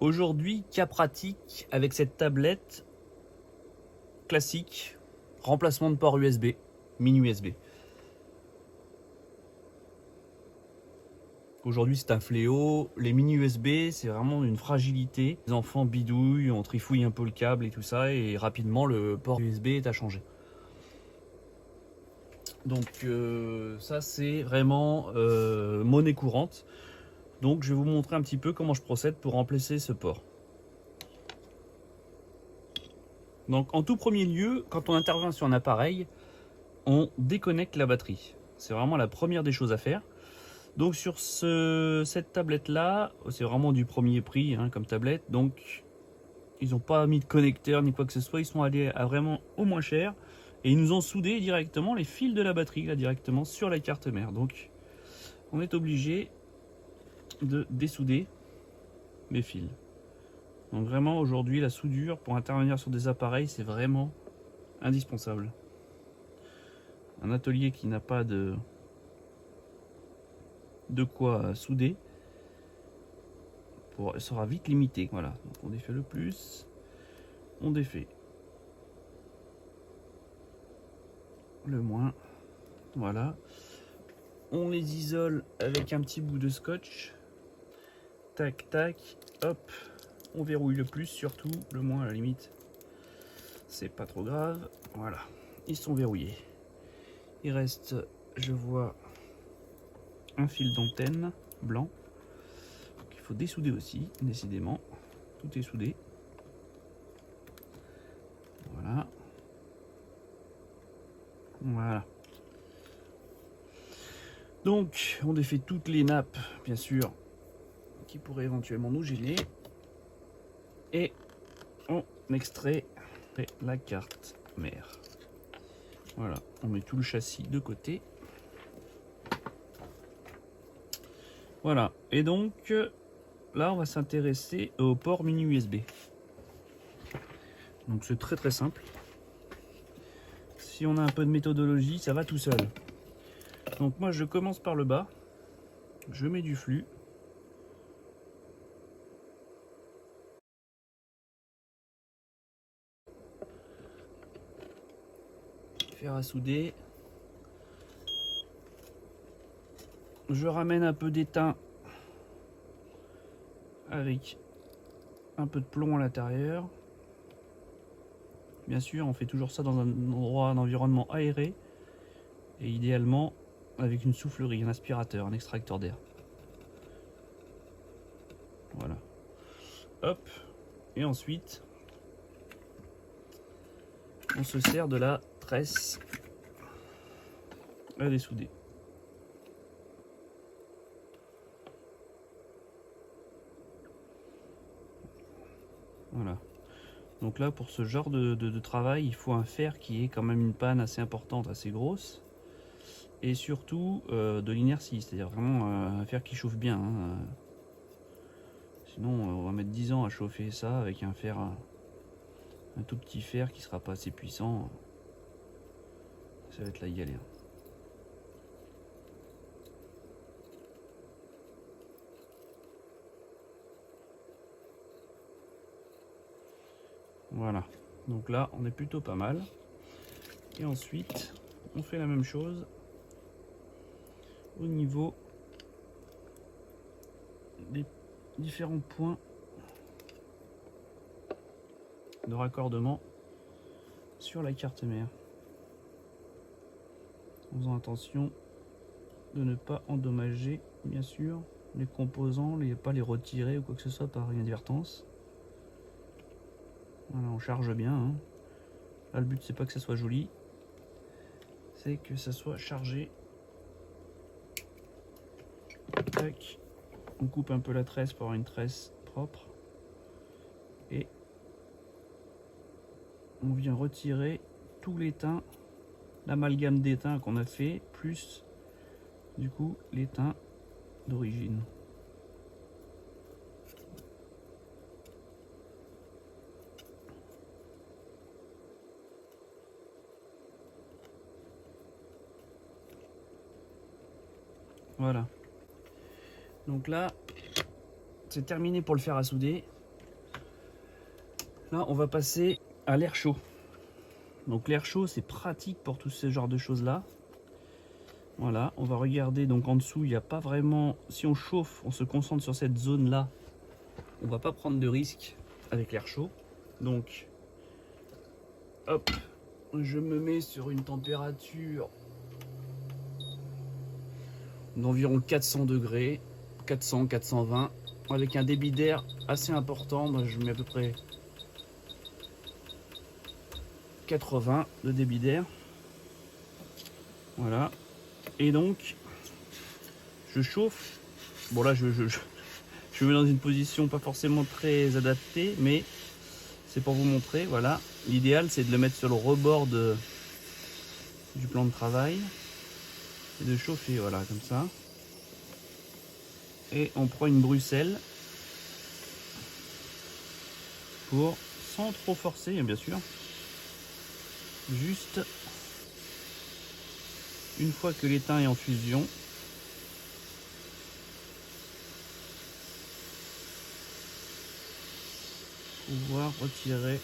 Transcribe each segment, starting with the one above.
Aujourd'hui, cas pratique avec cette tablette classique, remplacement de port USB, mini USB. Aujourd'hui, c'est un fléau. Les mini USB, c'est vraiment une fragilité. Les enfants bidouillent, on trifouille un peu le câble et tout ça, et rapidement, le port USB est à changer. Donc ça, c'est vraiment monnaie courante. Donc je vais vous montrer un petit peu comment je procède pour remplacer ce port. Donc en tout premier lieu, quand on intervient sur un appareil, on déconnecte la batterie. C'est vraiment la première des choses à faire. Donc sur cette tablette là, c'est vraiment du premier prix hein, comme tablette. Donc ils n'ont pas mis de connecteur ni quoi que ce soit, ils sont allés à vraiment au moins cher. Et ils nous ont soudé directement les fils de la batterie là directement sur la carte mère. Donc on est obligé de dessouder les fils. Donc vraiment aujourd'hui la soudure pour intervenir sur des appareils c'est vraiment indispensable. Un atelier qui n'a pas de quoi souder sera vite limité. Voilà, donc on défait le plus, on défait le moins. Voilà, on les isole avec un petit bout de scotch. Tac tac, hop, on verrouille le plus, surtout le moins à la limite. C'est pas trop grave. Voilà, ils sont verrouillés. Il reste, je vois, un fil d'antenne blanc qu'il faut dessouder aussi, décidément. Tout est soudé. Voilà. Voilà. Donc, on défait toutes les nappes, bien sûr, qui pourraient éventuellement nous gêner. Et on extrait la carte mère. Voilà, on met tout le châssis de côté. Voilà, et donc là on va s'intéresser au port mini USB. Donc c'est très simple. Si on a un peu de méthodologie, ça va tout seul. Donc moi je commence par le bas, je mets du flux. Fer à souder. Je ramène un peu d'étain avec un peu de plomb à l'intérieur. Bien sûr, on fait toujours ça dans un endroit, un environnement aéré. Et idéalement avec une soufflerie, un aspirateur, un extracteur d'air. Voilà. Hop. Et ensuite, on se sert de la tresse à dessouder. Voilà. Donc là, pour ce genre de travail, il faut un fer qui ait quand même une panne assez importante, assez grosse. Et surtout de l'inertie, c'est-à-dire vraiment un fer qui chauffe bien. Hein. Sinon, on va mettre 10 ans à chauffer ça avec un fer, un tout petit fer qui sera pas assez puissant. Ça va être la galère. Voilà, donc là on est plutôt pas mal. Et ensuite on fait la même chose au niveau des différents points de raccordement sur la carte mère, en faisant attention de ne pas endommager bien sûr les composants, pas les retirer ou quoi que ce soit par inadvertance. Voilà, on charge bien hein. Là le but c'est pas que ça soit joli, c'est que ça soit chargé. Tac. On coupe un peu la tresse pour avoir une tresse propre et on vient retirer tout l'étain, l'amalgame d'étain qu'on a fait, plus du coup l'étain d'origine. Voilà. Donc là, c'est terminé pour le fer à souder. Là, on va passer à l'air chaud. Donc l'air chaud, c'est pratique pour tout ce genre de choses-là. Voilà, on va regarder. Donc en dessous, il n'y a pas vraiment... Si on chauffe, on se concentre sur cette zone-là, on va pas prendre de risque avec l'air chaud. Donc, hop, je me mets sur une température d'environ 400 degrés, 400, 420, avec un débit d'air assez important. Moi, je mets à peu près 80 de débit d'air. Voilà. Et donc, je chauffe. Bon là, je me mets dans une position pas forcément très adaptée, mais c'est pour vous montrer. Voilà. L'idéal, c'est de le mettre sur le rebord du plan de travail et de chauffer, voilà, comme ça. Et on prend une bruxelle pour, sans trop forcer, bien sûr, juste une fois que l'étain est en fusion, pouvoir retirer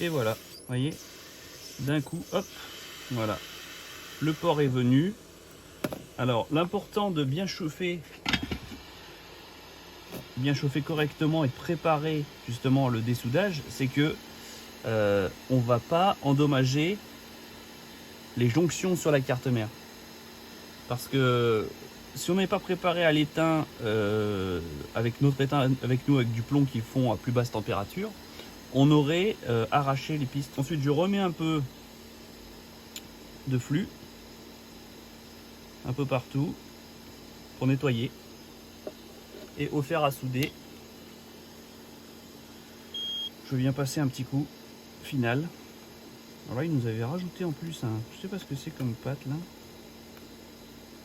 et voilà, vous voyez, d'un coup, hop, voilà, le porc est venu. Alors l'important de bien chauffer correctement et de préparer justement le dessoudage, c'est que on va pas endommager les jonctions sur la carte mère, parce que si on n'est pas préparé à l'étain avec notre étain avec du plomb qui fond à plus basse température, on aurait arraché les pistes. Ensuite je remets un peu de flux un peu partout pour nettoyer, et au fer à souder je viens passer un petit coup final. Alors là, ils nous avaient rajouté en plus je sais pas ce que c'est comme pâte là,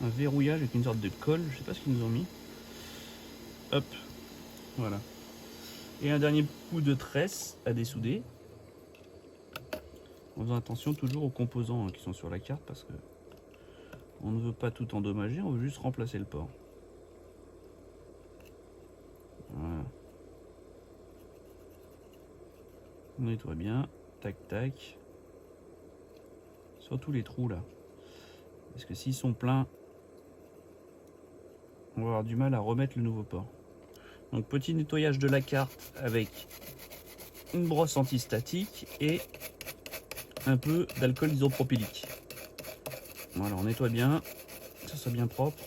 un verrouillage avec une sorte de colle, je sais pas ce qu'ils nous ont mis. Hop, voilà. Et un dernier coup de tresse à dessouder, en faisant attention toujours aux composants qui sont sur la carte, parce que on ne veut pas tout endommager, on veut juste remplacer le porc. Voilà. On nettoie bien, tac tac, sur tous les trous là, parce que s'ils sont pleins, on va avoir du mal à remettre le nouveau porc. Donc petit nettoyage de la carte avec une brosse antistatique et un peu d'alcool isopropylique. Voilà, on nettoie bien, que ça soit bien propre.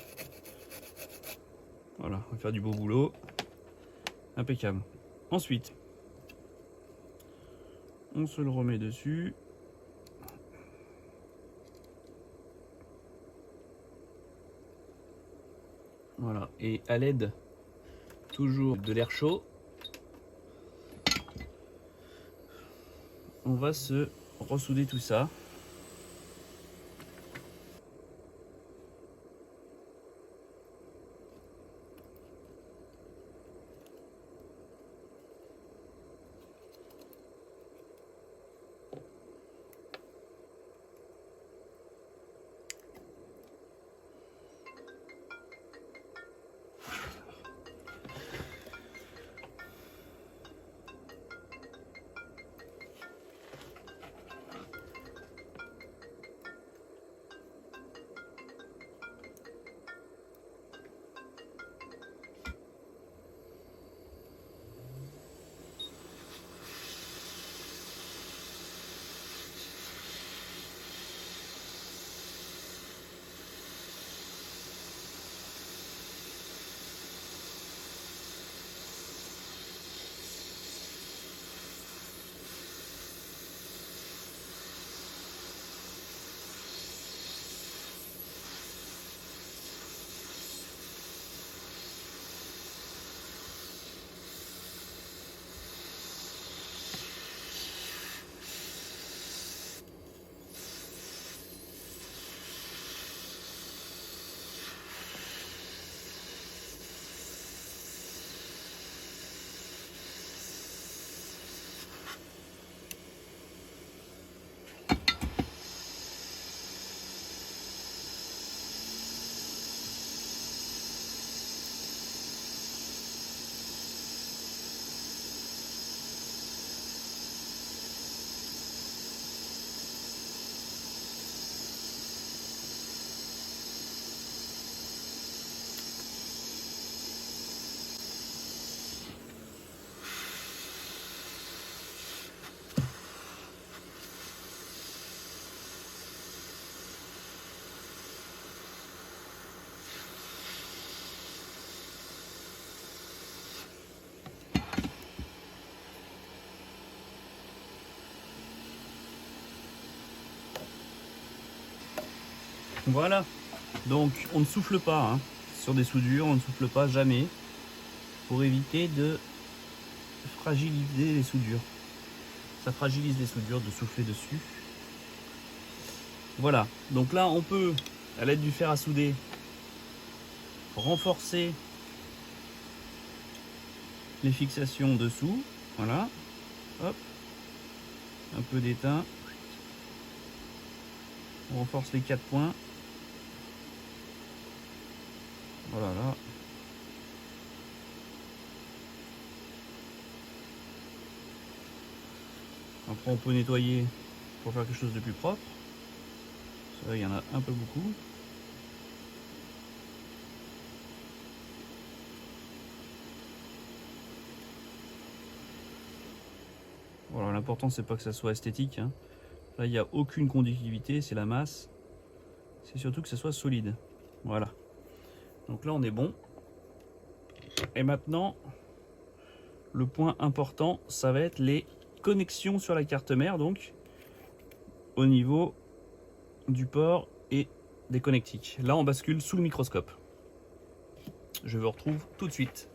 Voilà, on va faire du beau boulot. Impeccable. Ensuite, on se le remet dessus. Voilà, et à l'aide toujours de l'air chaud, on va se ressouder tout ça. Voilà, donc on ne souffle pas hein. Sur des soudures, on ne souffle pas jamais pour éviter de fragiliser les soudures. Ça fragilise les soudures de souffler dessus. Voilà, donc là on peut, à l'aide du fer à souder, renforcer les fixations dessous. Voilà, hop, un peu d'étain. On renforce les 4 points. Voilà, là. Après on peut nettoyer pour faire quelque chose de plus propre. Ça, il y en a un peu beaucoup. Voilà, l'important c'est pas que ça soit esthétique hein. Là il n'y a aucune conductivité, c'est la masse. C'est surtout que ça soit solide. Voilà. Donc là on est bon. Et maintenant, le point important, ça va être les connexions sur la carte mère, donc au niveau du port et des connectiques. Là on bascule sous le microscope. Je vous retrouve tout de suite.